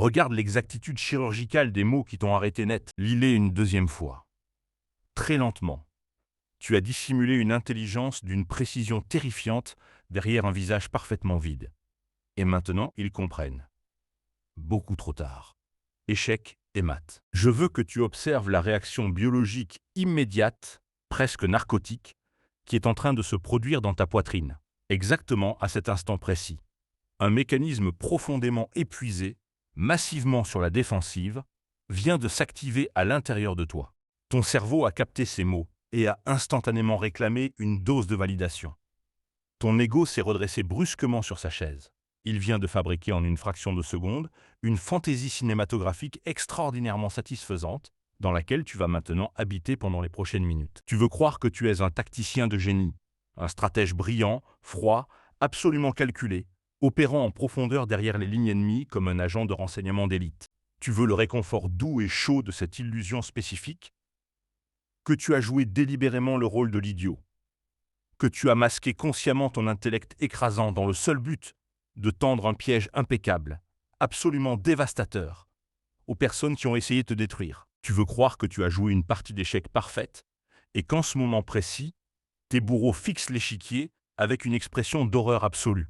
Regarde l'exactitude chirurgicale des mots qui t'ont arrêté net. Lis-les une deuxième fois. Très lentement. Tu as dissimulé une intelligence d'une précision terrifiante derrière un visage parfaitement vide. Et maintenant, ils comprennent. Beaucoup trop tard. Échec et mat. Je veux que tu observes la réaction biologique immédiate, presque narcotique, qui est en train de se produire dans ta poitrine. Exactement à cet instant précis. Un mécanisme profondément épuisé, massivement sur la défensive, vient de s'activer à l'intérieur de toi. Ton cerveau a capté ces mots et a instantanément réclamé une dose de validation. Ton ego s'est redressé brusquement sur sa chaise. Il vient de fabriquer en une fraction de seconde une fantaisie cinématographique extraordinairement satisfaisante dans laquelle tu vas maintenant habiter pendant les prochaines minutes. Tu veux croire que tu es un tacticien de génie, un stratège brillant, froid, absolument calculé, opérant en profondeur derrière les lignes ennemies comme un agent de renseignement d'élite. Tu veux le réconfort doux et chaud de cette illusion spécifique, que tu as joué délibérément le rôle de l'idiot, que tu as masqué consciemment ton intellect écrasant dans le seul but de tendre un piège impeccable, absolument dévastateur, aux personnes qui ont essayé de te détruire. Tu veux croire que tu as joué une partie d'échecs parfaite et qu'en ce moment précis, tes bourreaux fixent l'échiquier avec une expression d'horreur absolue,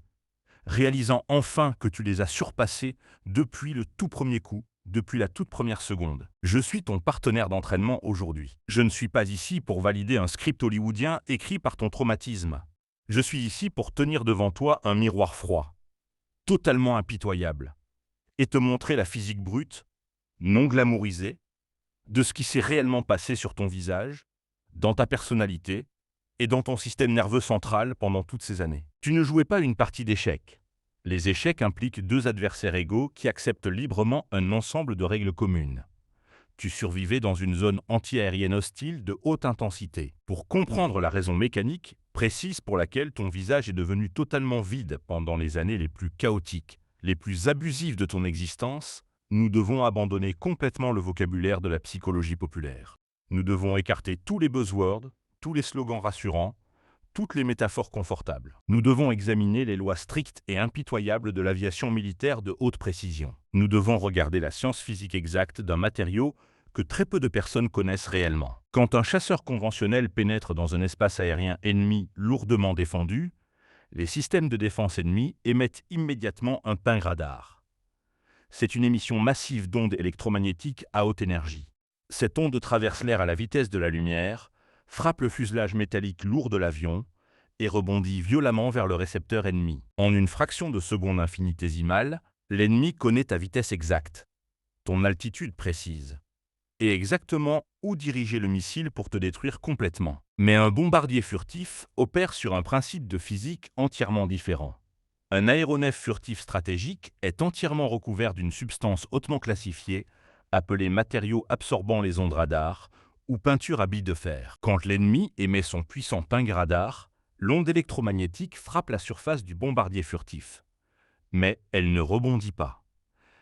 réalisant enfin que tu les as surpassés depuis le tout premier coup, depuis la toute première seconde. Je suis ton partenaire d'entraînement aujourd'hui. Je ne suis pas ici pour valider un script hollywoodien écrit par ton traumatisme. Je suis ici pour tenir devant toi un miroir froid, totalement impitoyable, et te montrer la physique brute, non glamourisée, de ce qui s'est réellement passé sur ton visage, dans ta personnalité et dans ton système nerveux central pendant toutes ces années. Tu ne jouais pas une partie d'échecs. Les échecs impliquent deux adversaires égaux qui acceptent librement un ensemble de règles communes. Tu survivais dans une zone antiaérienne hostile de haute intensité. Pour comprendre la raison mécanique précise pour laquelle ton visage est devenu totalement vide pendant les années les plus chaotiques, les plus abusives de ton existence, nous devons abandonner complètement le vocabulaire de la psychologie populaire. Nous devons écarter tous les buzzwords, tous les slogans rassurants, toutes les métaphores confortables. Nous devons examiner les lois strictes et impitoyables de l'aviation militaire de haute précision. Nous devons regarder la science physique exacte d'un matériau que très peu de personnes connaissent réellement. Quand un chasseur conventionnel pénètre dans un espace aérien ennemi lourdement défendu, les systèmes de défense ennemis émettent immédiatement un ping radar. C'est une émission massive d'ondes électromagnétiques à haute énergie. Cette onde traverse l'air à la vitesse de la lumière, frappe le fuselage métallique lourd de l'avion et rebondit violemment vers le récepteur ennemi. En une fraction de seconde infinitésimale, l'ennemi connaît ta vitesse exacte, ton altitude précise, et exactement où diriger le missile pour te détruire complètement. Mais un bombardier furtif opère sur un principe de physique entièrement différent. Un aéronef furtif stratégique est entièrement recouvert d'une substance hautement classifiée, appelée matériaux absorbant les ondes radar, ou peinture à billes de fer. Quand l'ennemi émet son puissant ping radar, l'onde électromagnétique frappe la surface du bombardier furtif. Mais elle ne rebondit pas.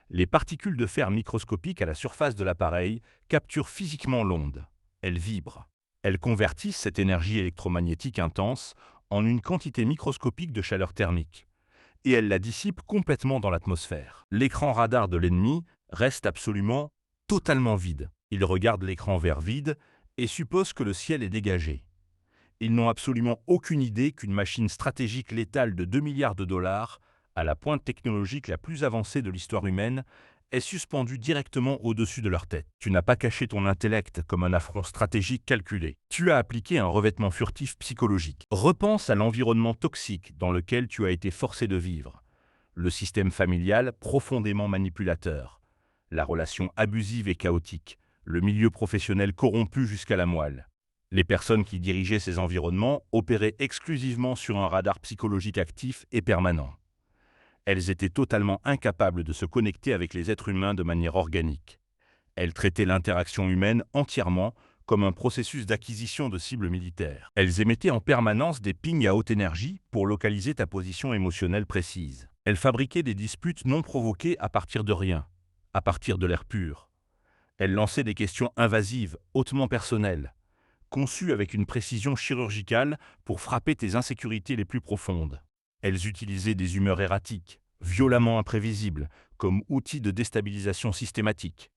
Les particules de fer microscopiques à la surface de l'appareil capturent physiquement l'onde. Elles vibrent. Elles convertissent cette énergie électromagnétique intense en une quantité microscopique de chaleur thermique. Et elles la dissipent complètement dans l'atmosphère. L'écran radar de l'ennemi reste absolument, totalement vide. Ils regardent l'écran vert vide et supposent que le ciel est dégagé. Ils n'ont absolument aucune idée qu'une machine stratégique létale de 2 milliards de dollars, à la pointe technologique la plus avancée de l'histoire humaine, est suspendue directement au-dessus de leur tête. Tu n'as pas caché ton intellect comme un affront stratégique calculé. Tu as appliqué un revêtement furtif psychologique. Repense à l'environnement toxique dans lequel tu as été forcé de vivre. Le système familial profondément manipulateur. La relation abusive et chaotique. Le milieu professionnel corrompu jusqu'à la moelle. Les personnes qui dirigeaient ces environnements opéraient exclusivement sur un radar psychologique actif et permanent. Elles étaient totalement incapables de se connecter avec les êtres humains de manière organique. Elles traitaient l'interaction humaine entièrement comme un processus d'acquisition de cibles militaires. Elles émettaient en permanence des pings à haute énergie pour localiser ta position émotionnelle précise. Elles fabriquaient des disputes non provoquées à partir de rien, à partir de l'air pur. Elles lançaient des questions invasives, hautement personnelles, conçues avec une précision chirurgicale pour frapper tes insécurités les plus profondes. Elles utilisaient des humeurs erratiques, violemment imprévisibles, comme outil de déstabilisation systématique.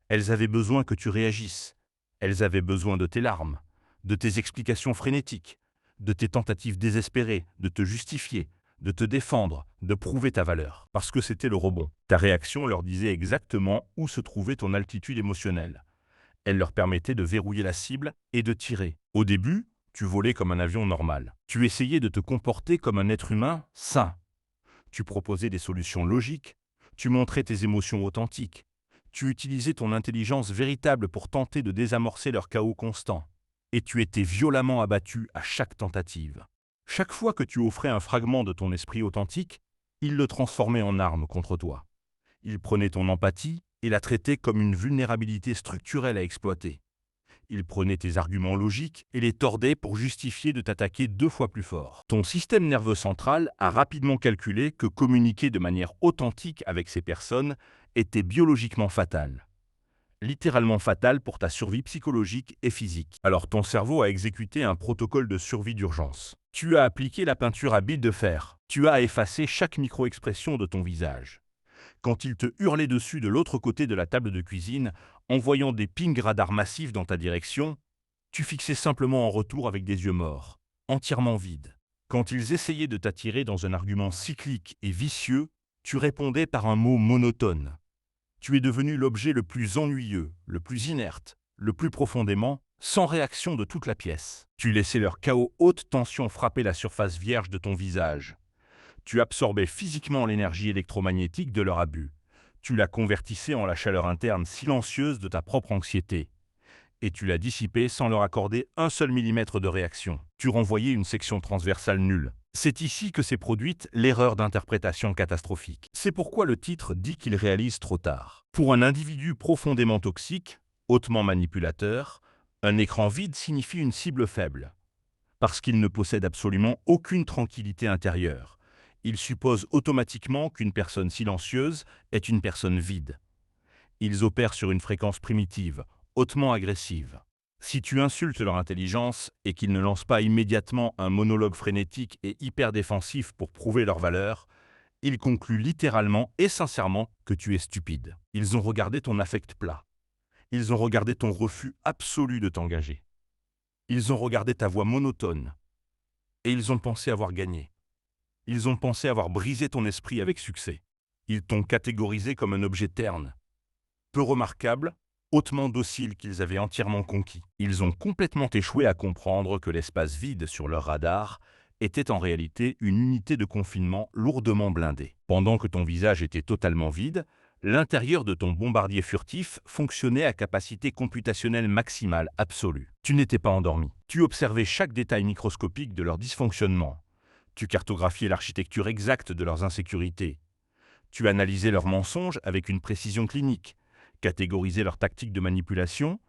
Elles avaient besoin que tu réagisses. Elles avaient besoin de tes larmes, de tes explications frénétiques, de tes tentatives désespérées, de te justifier, de te défendre, de prouver ta valeur. Parce que c'était le rebond. Ta réaction leur disait exactement où se trouvait ton altitude émotionnelle. Elle leur permettait de verrouiller la cible et de tirer. Au début, tu volais comme un avion normal. Tu essayais de te comporter comme un être humain sain. Tu proposais des solutions logiques. Tu montrais tes émotions authentiques. Tu utilisais ton intelligence véritable pour tenter de désamorcer leur chaos constant. Et tu étais violemment abattu à chaque tentative. Chaque fois que tu offrais un fragment de ton esprit authentique, il le transformait en arme contre toi. Il prenait ton empathie et la traitait comme une vulnérabilité structurelle à exploiter. Il prenait tes arguments logiques et les tordait pour justifier de t'attaquer 2 fois plus fort. Ton système nerveux central a rapidement calculé que communiquer de manière authentique avec ces personnes était biologiquement fatal. Littéralement fatal pour ta survie psychologique et physique. Alors ton cerveau a exécuté un protocole de survie d'urgence. Tu as appliqué la peinture à billes de fer. Tu as effacé chaque micro-expression de ton visage. Quand il te hurlait dessus de l'autre côté de la table de cuisine, envoyant des pings radars massifs dans ta direction, tu fixais simplement en retour avec des yeux morts, entièrement vides. Quand ils essayaient de t'attirer dans un argument cyclique et vicieux, tu répondais par un mot monotone. Tu es devenu l'objet le plus ennuyeux, le plus inerte, le plus profondément, sans réaction de toute la pièce. Tu laissais leur chaos haute tension frapper la surface vierge de ton visage. Tu absorbais physiquement l'énergie électromagnétique de leur abus. Tu la convertissais en la chaleur interne silencieuse de ta propre anxiété. Et tu la dissipais sans leur accorder un seul millimètre de réaction. Tu renvoyais une section transversale nulle. C'est ici que s'est produite l'erreur d'interprétation catastrophique. C'est pourquoi le titre dit qu'il réalise trop tard. Pour un individu profondément toxique, hautement manipulateur, un écran vide signifie une cible faible. Parce qu'il ne possède absolument aucune tranquillité intérieure. Il suppose automatiquement qu'une personne silencieuse est une personne vide. Ils opèrent sur une fréquence primitive, hautement agressive. Si tu insultes leur intelligence et qu'ils ne lancent pas immédiatement un monologue frénétique et hyper défensif pour prouver leur valeur, ils concluent littéralement et sincèrement que tu es stupide. Ils ont regardé ton affect plat. Ils ont regardé ton refus absolu de t'engager. Ils ont regardé ta voix monotone. Et ils ont pensé avoir gagné. Ils ont pensé avoir brisé ton esprit avec succès. Ils t'ont catégorisé comme un objet terne, peu remarquable, hautement docile qu'ils avaient entièrement conquis. Ils ont complètement échoué à comprendre que l'espace vide sur leur radar était en réalité une unité de confinement lourdement blindée. Pendant que ton visage était totalement vide, l'intérieur de ton bombardier furtif fonctionnait à capacité computationnelle maximale absolue. Tu n'étais pas endormi. Tu observais chaque détail microscopique de leur dysfonctionnement. Tu cartographiais l'architecture exacte de leurs insécurités. Tu analysais leurs mensonges avec une précision clinique, catégorisais leurs tactiques de manipulation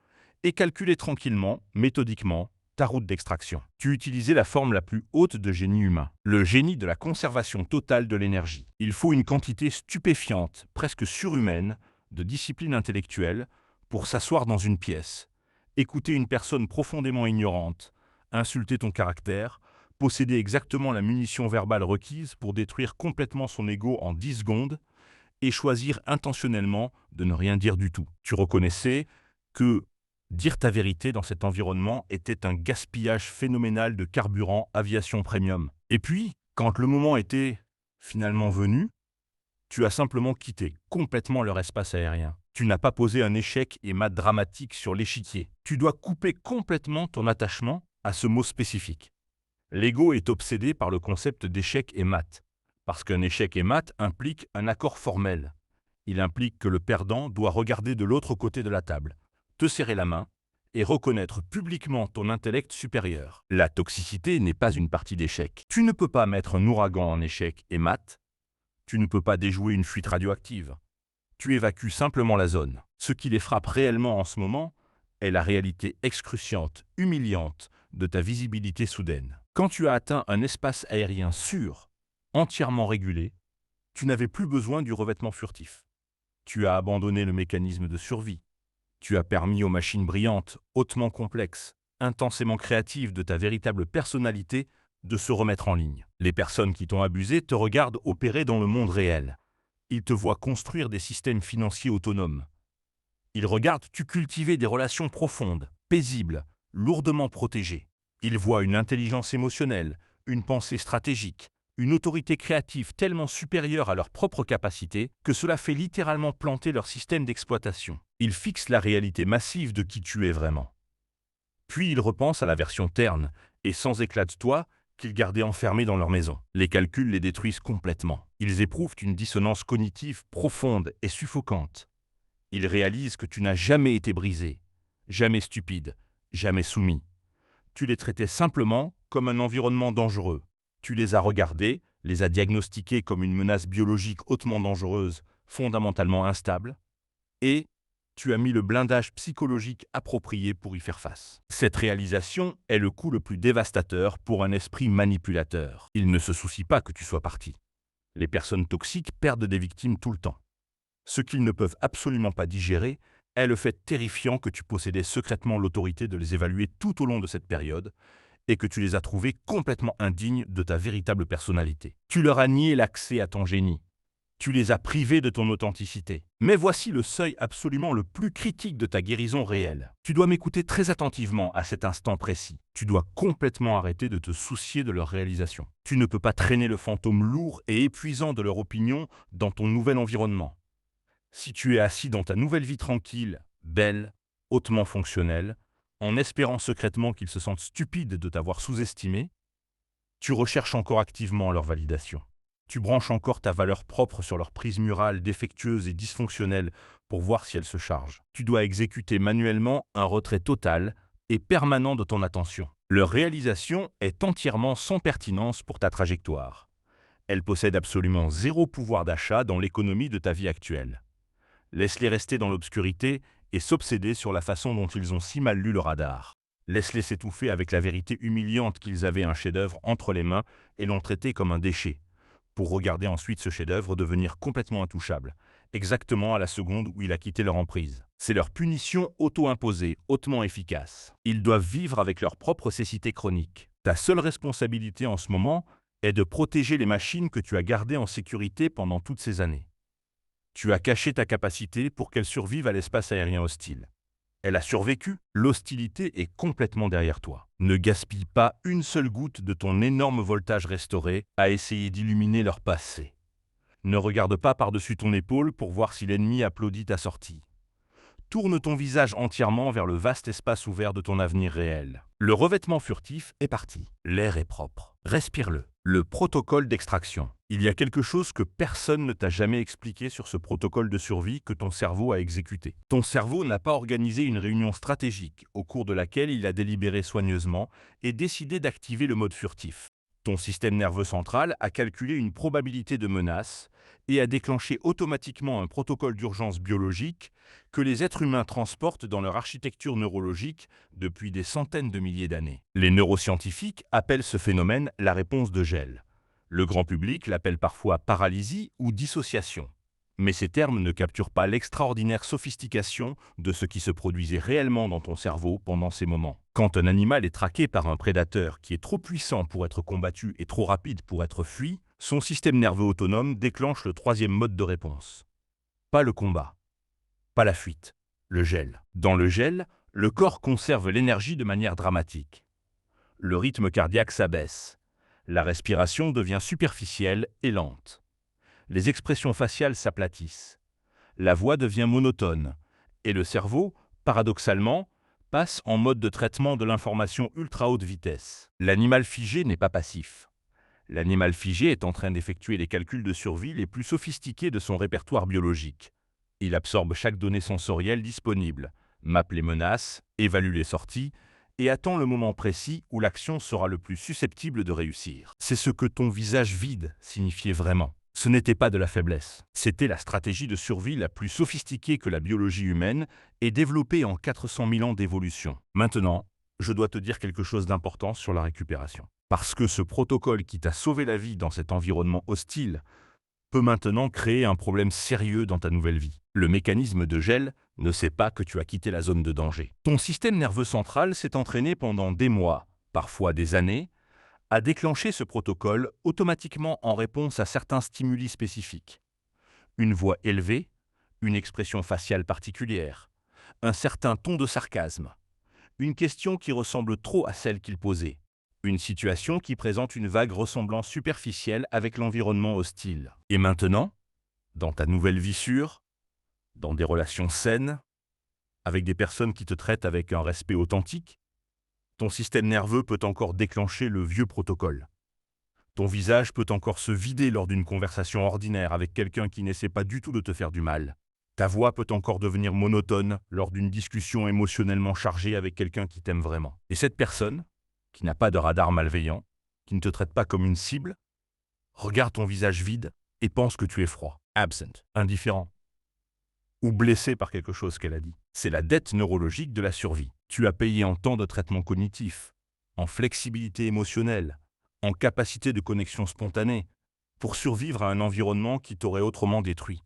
et calculais tranquillement, méthodiquement, ta route d'extraction. Tu utilisais la forme la plus haute de génie humain, le génie de la conservation totale de l'énergie. Il faut une quantité stupéfiante, presque surhumaine, de discipline intellectuelle pour s'asseoir dans une pièce, écouter une personne profondément ignorante, insulter ton caractère, posséder exactement la munition verbale requise pour détruire complètement son ego en 10 secondes et choisir intentionnellement de ne rien dire du tout. Tu reconnaissais que dire ta vérité dans cet environnement était un gaspillage phénoménal de carburant aviation premium. Et puis, quand le moment était finalement venu, tu as simplement quitté complètement leur espace aérien. Tu n'as pas posé un échec et mat dramatique sur l'échiquier. Tu dois couper complètement ton attachement à ce mot spécifique. L'ego est obsédé par le concept d'échec et mat, parce qu'un échec et mat implique un accord formel. Il implique que le perdant doit regarder de l'autre côté de la table, te serrer la main et reconnaître publiquement ton intellect supérieur. La toxicité n'est pas une partie d'échec. Tu ne peux pas mettre un ouragan en échec et mat. Tu ne peux pas déjouer une fuite radioactive. Tu évacues simplement la zone. Ce qui les frappe réellement en ce moment est la réalité excruciante, humiliante de ta visibilité soudaine. Quand tu as atteint un espace aérien sûr, entièrement régulé, tu n'avais plus besoin du revêtement furtif. Tu as abandonné le mécanisme de survie. Tu as permis aux machines brillantes, hautement complexes, intensément créatives de ta véritable personnalité de se remettre en ligne. Les personnes qui t'ont abusé te regardent opérer dans le monde réel. Ils te voient construire des systèmes financiers autonomes. Ils regardent tu cultiver des relations profondes, paisibles, lourdement protégées. Ils voient une intelligence émotionnelle, une pensée stratégique, une autorité créative tellement supérieure à leurs propres capacités que cela fait littéralement planter leur système d'exploitation. Ils fixent la réalité massive de qui tu es vraiment. Puis ils repensent à la version terne et sans éclat de toi qu'ils gardaient enfermée dans leur maison. Les calculs les détruisent complètement. Ils éprouvent une dissonance cognitive profonde et suffocante. Ils réalisent que tu n'as jamais été brisé, jamais stupide, jamais soumis. Tu les traitais simplement comme un environnement dangereux. Tu les as regardés, les as diagnostiqués comme une menace biologique hautement dangereuse, fondamentalement instable, et tu as mis le blindage psychologique approprié pour y faire face. Cette réalisation est le coup le plus dévastateur pour un esprit manipulateur. Il ne se soucie pas que tu sois parti. Les personnes toxiques perdent des victimes tout le temps. Ce qu'ils ne peuvent absolument pas digérer est le fait terrifiant que tu possédais secrètement l'autorité de les évaluer tout au long de cette période et que tu les as trouvés complètement indignes de ta véritable personnalité. Tu leur as nié l'accès à ton génie. Tu les as privés de ton authenticité. Mais voici le seuil absolument le plus critique de ta guérison réelle. Tu dois m'écouter très attentivement à cet instant précis. Tu dois complètement arrêter de te soucier de leur réalisation. Tu ne peux pas traîner le fantôme lourd et épuisant de leur opinion dans ton nouvel environnement. Si tu es assis dans ta nouvelle vie tranquille, belle, hautement fonctionnelle, en espérant secrètement qu'ils se sentent stupides de t'avoir sous-estimé, tu recherches encore activement leur validation. Tu branches encore ta valeur propre sur leur prise murale défectueuse et dysfonctionnelle pour voir si elle se charge. Tu dois exécuter manuellement un retrait total et permanent de ton attention. Leur réalisation est entièrement sans pertinence pour ta trajectoire. Elle possède absolument zéro pouvoir d'achat dans l'économie de ta vie actuelle. Laisse-les rester dans l'obscurité et s'obséder sur la façon dont ils ont si mal lu le radar. Laisse-les s'étouffer avec la vérité humiliante qu'ils avaient un chef-d'œuvre entre les mains et l'ont traité comme un déchet, pour regarder ensuite ce chef-d'œuvre devenir complètement intouchable, exactement à la seconde où il a quitté leur emprise. C'est leur punition auto-imposée, hautement efficace. Ils doivent vivre avec leur propre cécité chronique. Ta seule responsabilité en ce moment est de protéger les machines que tu as gardées en sécurité pendant toutes ces années. Tu as caché ta capacité pour qu'elle survive à l'espace aérien hostile. Elle a survécu, l'hostilité est complètement derrière toi. Ne gaspille pas une seule goutte de ton énorme voltage restauré à essayer d'illuminer leur passé. Ne regarde pas par-dessus ton épaule pour voir si l'ennemi applaudit ta sortie. Tourne ton visage entièrement vers le vaste espace ouvert de ton avenir réel. Le revêtement furtif est parti. L'air est propre. Respire-le. Le protocole d'extraction. Il y a quelque chose que personne ne t'a jamais expliqué sur ce protocole de survie que ton cerveau a exécuté. Ton cerveau n'a pas organisé une réunion stratégique au cours de laquelle il a délibéré soigneusement et décidé d'activer le mode furtif. Ton système nerveux central a calculé une probabilité de menace et a déclenché automatiquement un protocole d'urgence biologique que les êtres humains transportent dans leur architecture neurologique depuis des centaines de milliers d'années. Les neuroscientifiques appellent ce phénomène la réponse de gel. Le grand public l'appelle parfois paralysie ou dissociation. Mais ces termes ne capturent pas l'extraordinaire sophistication de ce qui se produisait réellement dans ton cerveau pendant ces moments. Quand un animal est traqué par un prédateur qui est trop puissant pour être combattu et trop rapide pour être fui, son système nerveux autonome déclenche le troisième mode de réponse. Pas le combat, pas la fuite, le gel. Dans le gel, le corps conserve l'énergie de manière dramatique. Le rythme cardiaque s'abaisse. La respiration devient superficielle et lente. Les expressions faciales s'aplatissent. La voix devient monotone. Et le cerveau, paradoxalement, passe en mode de traitement de l'information ultra haute vitesse. L'animal figé n'est pas passif. L'animal figé est en train d'effectuer les calculs de survie les plus sophistiqués de son répertoire biologique. Il absorbe chaque donnée sensorielle disponible, mappe les menaces, évalue les sorties, et attend le moment précis où l'action sera le plus susceptible de réussir. C'est ce que ton visage vide signifiait vraiment. Ce n'était pas de la faiblesse. C'était la stratégie de survie la plus sophistiquée que la biologie humaine ait développée en 400 000 ans d'évolution. Maintenant, je dois te dire quelque chose d'important sur la récupération. Parce que ce protocole qui t'a sauvé la vie dans cet environnement hostile peut maintenant créer un problème sérieux dans ta nouvelle vie. Le mécanisme de gel ne sait pas que tu as quitté la zone de danger. Ton système nerveux central s'est entraîné pendant des mois, parfois des années, a déclenché ce protocole automatiquement en réponse à certains stimuli spécifiques. Une voix élevée, une expression faciale particulière, un certain ton de sarcasme, une question qui ressemble trop à celle qu'il posait, une situation qui présente une vague ressemblance superficielle avec l'environnement hostile. Et maintenant, dans ta nouvelle vie sûre, dans des relations saines, avec des personnes qui te traitent avec un respect authentique, ton système nerveux peut encore déclencher le vieux protocole. Ton visage peut encore se vider lors d'une conversation ordinaire avec quelqu'un qui n'essaie pas du tout de te faire du mal. Ta voix peut encore devenir monotone lors d'une discussion émotionnellement chargée avec quelqu'un qui t'aime vraiment. Et cette personne, qui n'a pas de radar malveillant, qui ne te traite pas comme une cible, regarde ton visage vide et pense que tu es froid, absent, indifférent, ou blessé par quelque chose qu'elle a dit. C'est la dette neurologique de la survie. Tu as payé en temps de traitement cognitif, en flexibilité émotionnelle, en capacité de connexion spontanée, pour survivre à un environnement qui t'aurait autrement détruit.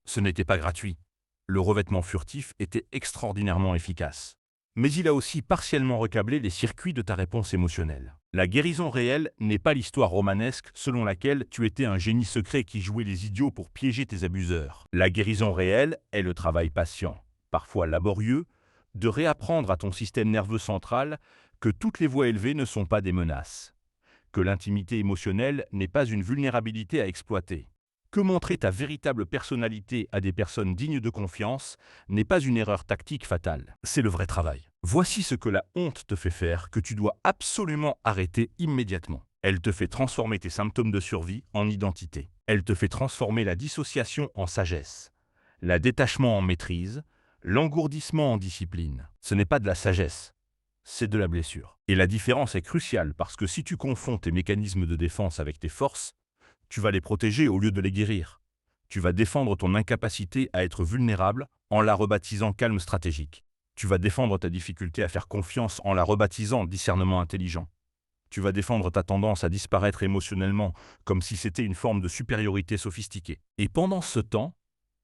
Ce n'était pas gratuit. Le revêtement furtif était extraordinairement efficace. Mais il a aussi partiellement recablé les circuits de ta réponse émotionnelle. La guérison réelle n'est pas l'histoire romanesque selon laquelle tu étais un génie secret qui jouait les idiots pour piéger tes abuseurs. La guérison réelle est le travail patient, parfois laborieux, de réapprendre à ton système nerveux central que toutes les voix élevées ne sont pas des menaces, que l'intimité émotionnelle n'est pas une vulnérabilité à exploiter, que montrer ta véritable personnalité à des personnes dignes de confiance n'est pas une erreur tactique fatale, c'est le vrai travail. Voici ce que la honte te fait faire que tu dois absolument arrêter immédiatement. Elle te fait transformer tes symptômes de survie en identité. Elle te fait transformer la dissociation en sagesse, la détachement en maîtrise, l'engourdissement en discipline. Ce n'est pas de la sagesse, c'est de la blessure. Et la différence est cruciale parce que si tu confonds tes mécanismes de défense avec tes forces, tu vas les protéger au lieu de les guérir. Tu vas défendre ton incapacité à être vulnérable en la rebaptisant calme stratégique. Tu vas défendre ta difficulté à faire confiance en la rebaptisant discernement intelligent. Tu vas défendre ta tendance à disparaître émotionnellement comme si c'était une forme de supériorité sophistiquée. Et pendant ce temps,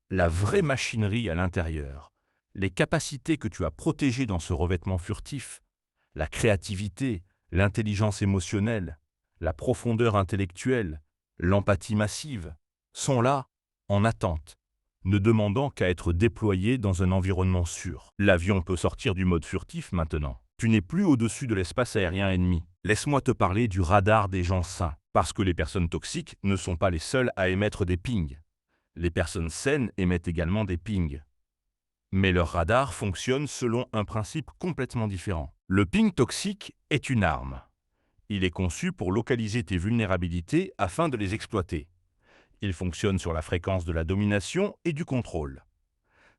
la vraie machinerie à l'intérieur, les capacités que tu as protégées dans ce revêtement furtif, la créativité, l'intelligence émotionnelle, la profondeur intellectuelle, l'empathie massive, sont là, en attente, ne demandant qu'à être déployées dans un environnement sûr. L'avion peut sortir du mode furtif maintenant. Tu n'es plus au-dessus de l'espace aérien ennemi. Laisse-moi te parler du radar des gens sains, parce que les personnes toxiques ne sont pas les seules à émettre des pings. Les personnes saines émettent également des pings. Mais leur radar fonctionne selon un principe complètement différent. Le ping toxique est une arme. Il est conçu pour localiser tes vulnérabilités afin de les exploiter. Il fonctionne sur la fréquence de la domination et du contrôle.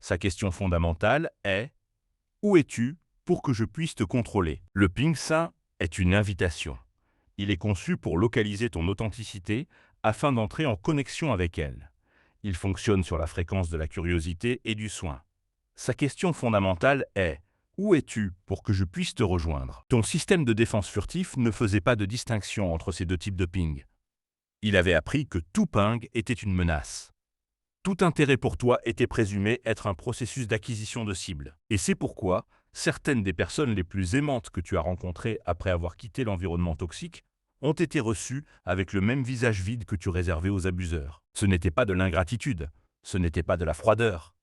Sa question fondamentale est « Où es-tu pour que je puisse te contrôler ?» Le ping sain est une invitation. Il est conçu pour localiser ton authenticité afin d'entrer en connexion avec elle. Il fonctionne sur la fréquence de la curiosité et du soin. Sa question fondamentale est « Où es-tu pour que je puisse te rejoindre ?» Ton système de défense furtif ne faisait pas de distinction entre ces deux types de ping. Il avait appris que tout ping était une menace. Tout intérêt pour toi était présumé être un processus d'acquisition de cibles. Et c'est pourquoi certaines des personnes les plus aimantes que tu as rencontrées après avoir quitté l'environnement toxique ont été reçues avec le même visage vide que tu réservais aux abuseurs. Ce n'était pas de l'ingratitude, ce n'était pas de la froideur.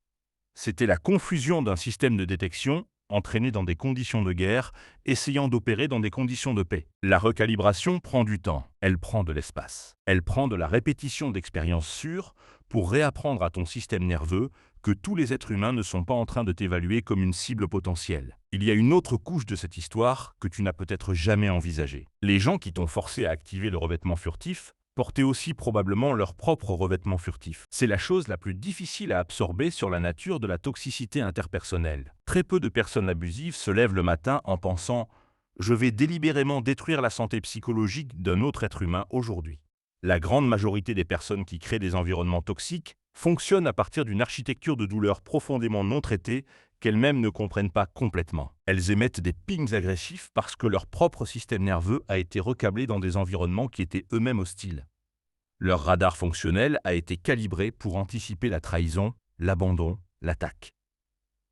C'était la confusion d'un système de détection entraîné dans des conditions de guerre, essayant d'opérer dans des conditions de paix. La recalibration prend du temps, elle prend de l'espace. Elle prend de la répétition d'expériences sûres pour réapprendre à ton système nerveux que tous les êtres humains ne sont pas en train de t'évaluer comme une cible potentielle. Il y a une autre couche de cette histoire que tu n'as peut-être jamais envisagée. Les gens qui t'ont forcé à activer le revêtement furtif portaient aussi probablement leur propre revêtement furtif. C'est la chose la plus difficile à absorber sur la nature de la toxicité interpersonnelle. Très peu de personnes abusives se lèvent le matin en pensant « Je vais délibérément détruire la santé psychologique d'un autre être humain aujourd'hui ». La grande majorité des personnes qui créent des environnements toxiques fonctionnent à partir d'une architecture de douleur profondément non traitée qu'elles-mêmes ne comprennent pas complètement. Elles émettent des pings agressifs parce que leur propre système nerveux a été recablé dans des environnements qui étaient eux-mêmes hostiles. Leur radar fonctionnel a été calibré pour anticiper la trahison, l'abandon, l'attaque.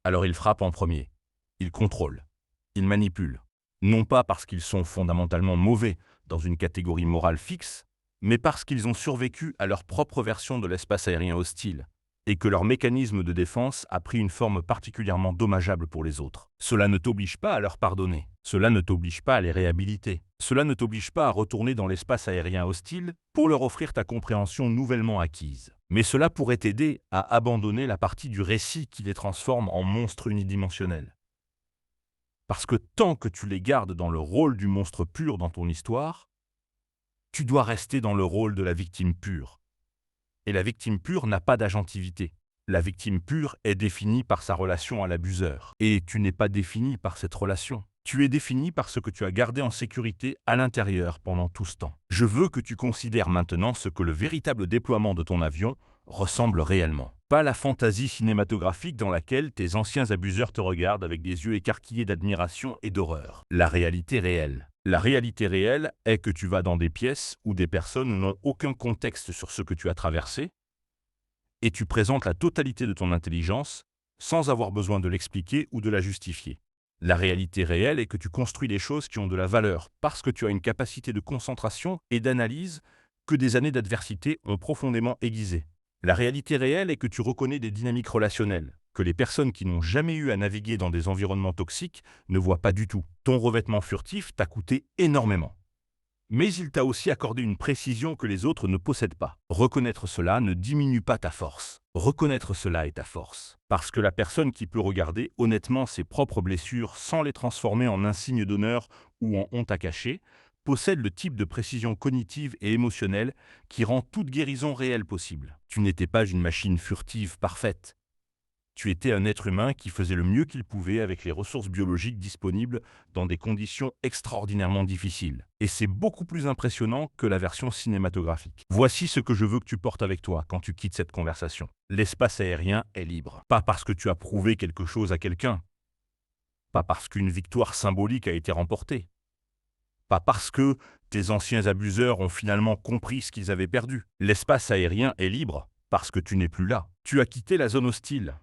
Alors ils frappent en premier. Ils contrôlent. Ils manipulent. Non pas parce qu'ils sont fondamentalement mauvais, dans une catégorie morale fixe, mais parce qu'ils ont survécu à leur propre version de l'espace aérien hostile, et que leur mécanisme de défense a pris une forme particulièrement dommageable pour les autres. Cela ne t'oblige pas à leur pardonner. Cela ne t'oblige pas à les réhabiliter. Cela ne t'oblige pas à retourner dans l'espace aérien hostile pour leur offrir ta compréhension nouvellement acquise. Mais cela pourrait t'aider à abandonner la partie du récit qui les transforme en monstres unidimensionnels. Parce que tant que tu les gardes dans le rôle du monstre pur dans ton histoire, tu dois rester dans le rôle de la victime pure. Et la victime pure n'a pas d'agentivité. La victime pure est définie par sa relation à l'abuseur. Et tu n'es pas défini par cette relation. Tu es défini par ce que tu as gardé en sécurité à l'intérieur pendant tout ce temps. Je veux que tu considères maintenant ce que le véritable déploiement de ton avion ressemble réellement. Pas la fantaisie cinématographique dans laquelle tes anciens abuseurs te regardent avec des yeux écarquillés d'admiration et d'horreur. La réalité réelle. La réalité réelle est que tu vas dans des pièces où des personnes n'ont aucun contexte sur ce que tu as traversé et tu présentes la totalité de ton intelligence sans avoir besoin de l'expliquer ou de la justifier. La réalité réelle est que tu construis des choses qui ont de la valeur parce que tu as une capacité de concentration et d'analyse que des années d'adversité ont profondément aiguisée. La réalité réelle est que tu reconnais des dynamiques relationnelles, que les personnes qui n'ont jamais eu à naviguer dans des environnements toxiques ne voient pas du tout. Ton revêtement furtif t'a coûté énormément. Mais il t'a aussi accordé une précision que les autres ne possèdent pas. Reconnaître cela ne diminue pas ta force. Reconnaître cela est ta force. Parce que la personne qui peut regarder honnêtement ses propres blessures sans les transformer en insignes d'honneur ou en honte à cacher, possède le type de précision cognitive et émotionnelle qui rend toute guérison réelle possible. Tu n'étais pas une machine furtive parfaite. Tu étais un être humain qui faisait le mieux qu'il pouvait avec les ressources biologiques disponibles dans des conditions extraordinairement difficiles. Et c'est beaucoup plus impressionnant que la version cinématographique. Voici ce que je veux que tu portes avec toi quand tu quittes cette conversation. L'espace aérien est libre. Pas parce que tu as prouvé quelque chose à quelqu'un. Pas parce qu'une victoire symbolique a été remportée. Pas parce que tes anciens abuseurs ont finalement compris ce qu'ils avaient perdu. L'espace aérien est libre parce que tu n'es plus là. Tu as quitté la zone hostile.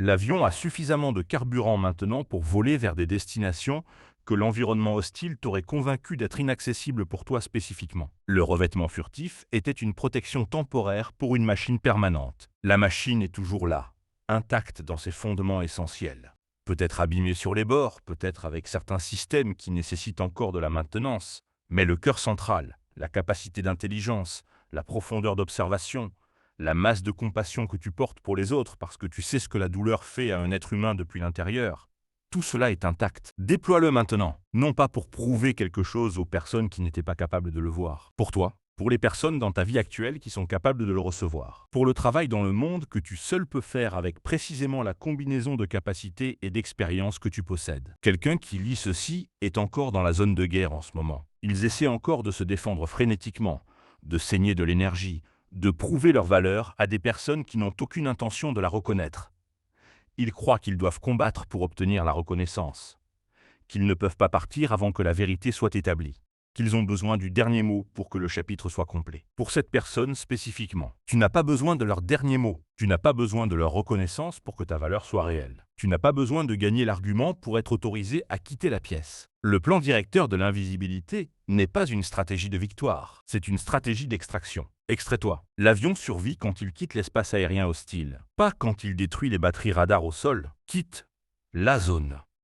L'avion a suffisamment de carburant maintenant pour voler vers des destinations que l'environnement hostile t'aurait convaincu d'être inaccessible pour toi spécifiquement. Le revêtement furtif était une protection temporaire pour une machine permanente. La machine est toujours là, intacte dans ses fondements essentiels. Peut-être abîmée sur les bords, peut-être avec certains systèmes qui nécessitent encore de la maintenance, mais le cœur central, la capacité d'intelligence, la profondeur d'observation, la masse de compassion que tu portes pour les autres parce que tu sais ce que la douleur fait à un être humain depuis l'intérieur, tout cela est intact. Déploie-le maintenant, non pas pour prouver quelque chose aux personnes qui n'étaient pas capables de le voir. Pour toi, pour les personnes dans ta vie actuelle qui sont capables de le recevoir. Pour le travail dans le monde que tu seul peux faire avec précisément la combinaison de capacités et d'expériences que tu possèdes. Quelqu'un qui lit ceci est encore dans la zone de guerre en ce moment. Ils essaient encore de se défendre frénétiquement, de saigner de l'énergie, de prouver leur valeur à des personnes qui n'ont aucune intention de la reconnaître. Ils croient qu'ils doivent combattre pour obtenir la reconnaissance, qu'ils ne peuvent pas partir avant que la vérité soit établie, qu'ils ont besoin du dernier mot pour que le chapitre soit complet. Pour cette personne spécifiquement, tu n'as pas besoin de leur dernier mot, tu n'as pas besoin de leur reconnaissance pour que ta valeur soit réelle. Tu n'as pas besoin de gagner l'argument pour être autorisé à quitter la pièce. Le plan directeur de l'invisibilité n'est pas une stratégie de victoire, c'est une stratégie d'extraction. Extrais-toi. L'avion survit quand il quitte l'espace aérien hostile, pas quand il détruit les batteries radar au sol. Quitte la zone.